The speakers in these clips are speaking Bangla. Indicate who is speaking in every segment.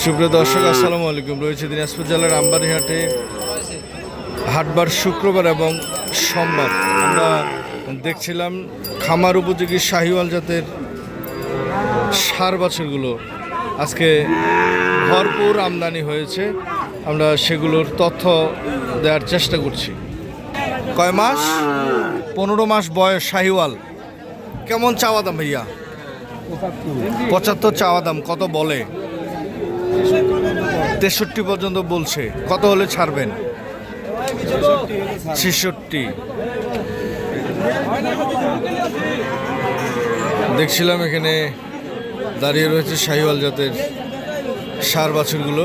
Speaker 1: সুপ্রিয় দর্শক, আসসালামু আলাইকুম। রয়েছে দিনাজপুর জেলার আমবাড়িহাটে হাটবার শুক্রবার এবং সোমবার। আমরা দেখছিলাম খামার উপযোগী শাহিওয়াল জাতের ষাঁড় বাছুরগুলো আজকে ভরপুর আমদানি হয়েছে। আমরা সেগুলোর তথ্য দেওয়ার চেষ্টা করছি। কয় মাস? 15 মাস বয়স শাহিওয়াল। কেমন চাওয়া দাম ভাইয়া? 75 চাওয়া দাম। কত বলে? 63 পর্যন্ত বলছে। কত হলে ছাড়বেন? 66। দেখছিলাম এখানে দাঁড়িয়ে রয়েছে শাহিওয়াল জাতের ষাঁড় বাছুরগুলো।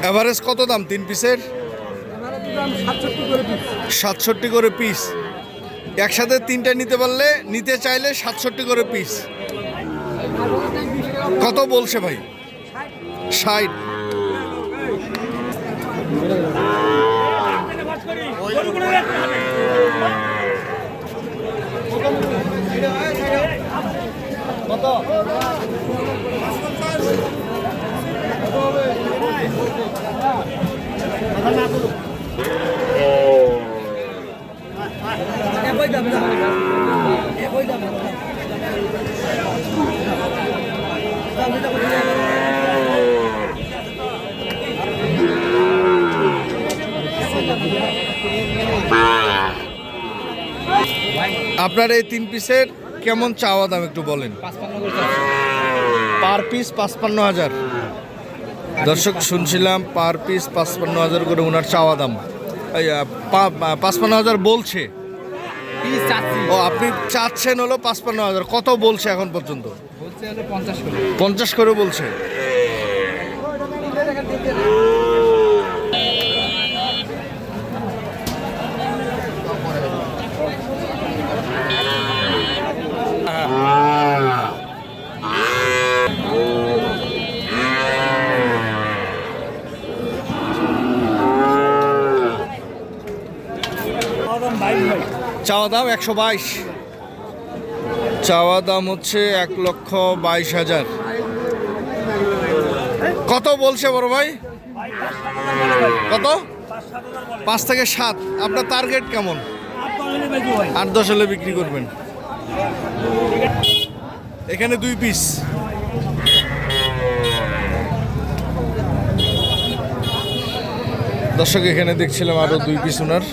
Speaker 1: এভারেজ কত দাম 3 পিসের? 67 করে পিস। একসাথে 3টা নিতে পারলে, নিতে চাইলে 67 করে পিস। কত বলছে ভাই? 60। আপনার এই 3 পিসের কেমন চাওয়া দাম একটু বলেন। Per piece 55,000। দর্শক শুনছিলাম পার পিস 55,000 করে ওনার চাওয়া দাম। 55,000 বলছে। ও, আপনি চাচ্ছেন হলো 55,000। কত বলছে এখন পর্যন্ত? 50 করে বলছে। চাওয়া দাম 122। চাওয়া দাম হচ্ছে 1,22,000। কত বলছে বড় ভাই? কত? 5 থেকে 7। আপনার টার্গেট কেমন? 8-10 হলে বিক্রি করবেন। এখানে 2 পিস। দর্শক এখানে দেখছিলাম আরো 2 পিস ওনার।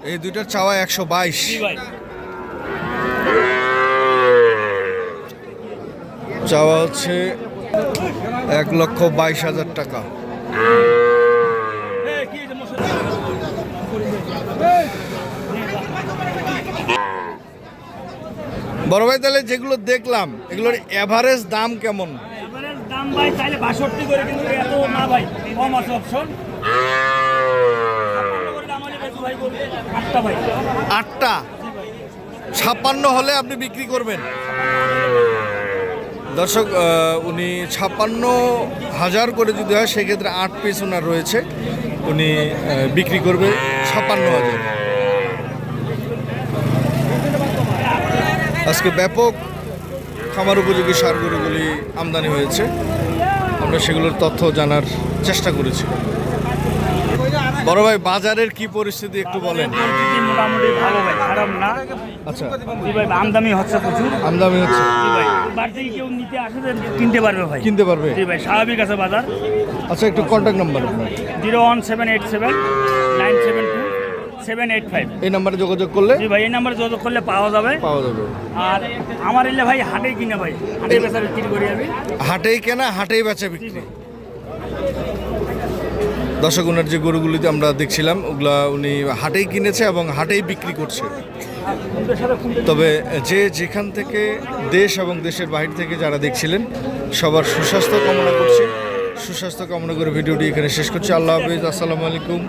Speaker 1: এই দুইটার চাওয়া 122। চাওয়া হচ্ছে 1,22,000 টাকা। বড় ভাই, তাহলে যেগুলো দেখলাম এগুলোর এভারেজ দাম কেমন?
Speaker 2: দাম ভাই চাইলে 62 করে, কিন্তু এত না ভাই, কম আছে অপশন।
Speaker 1: 8টা 56 হলে আপনি বিক্রি করবেন। দর্শক, উনি 56,000 করে যদি হয় সেক্ষেত্রে 8 পিস ওনার রয়েছে। উনি বিক্রি করবে 56,000। আজকে ব্যাপক খামার উপযোগী ষাঁড় গরুগুলি আমদানি হয়েছে। আমরা সেগুলোর তথ্য জানার চেষ্টা করেছি। বড় ভাই, বাজারের কি পরিস্থিতি একটু বলেন।
Speaker 2: মোটামুটি ভালো ভাই, খারাপ না।
Speaker 1: আচ্ছা
Speaker 2: ভাই, আমদানি হচ্ছে প্রচুর।
Speaker 1: আমদানি হচ্ছে
Speaker 2: ভাই, বাড়তি কেউ নিতে আসলে কিনতে পারবে ভাই।
Speaker 1: কিনতে পারবে?
Speaker 2: জি ভাই, স্বাভাবিক আছে বাজার।
Speaker 1: আচ্ছা, একটু কন্ট্যাক্ট নাম্বার আপনার।
Speaker 2: 01787-972-785।
Speaker 1: এই নাম্বারে যোগাযোগ করলে?
Speaker 2: জি ভাই, এই নাম্বারে যোগাযোগ করলে পাওয়া যাবে। আর আমার এলে ভাই হাটেই কিনা ভাই, হাটেই বেচা বিক্রি করি আমি।
Speaker 1: হাটেই কেনা, হাটেই বেচা বিক্রি। দর্শক, ওনার যে গরুগুলিতে আমরা দেখছিলাম ওগুলা উনি হাটেই কিনেছে এবং হাটেই বিক্রি করছে।
Speaker 2: খুন্তের সাথে খুন্তে।
Speaker 1: তবে যে যেখান থেকে দেশ এবং দেশের বাহির থেকে যারা দেখছিলেন সবার সুস্বাস্থ্য কামনা করছি। সুস্বাস্থ্য কামনা করে ভিডিওটি এখানে শেষ করছি। আল্লাহ হাফিজ, আসসালামু আলাইকুম।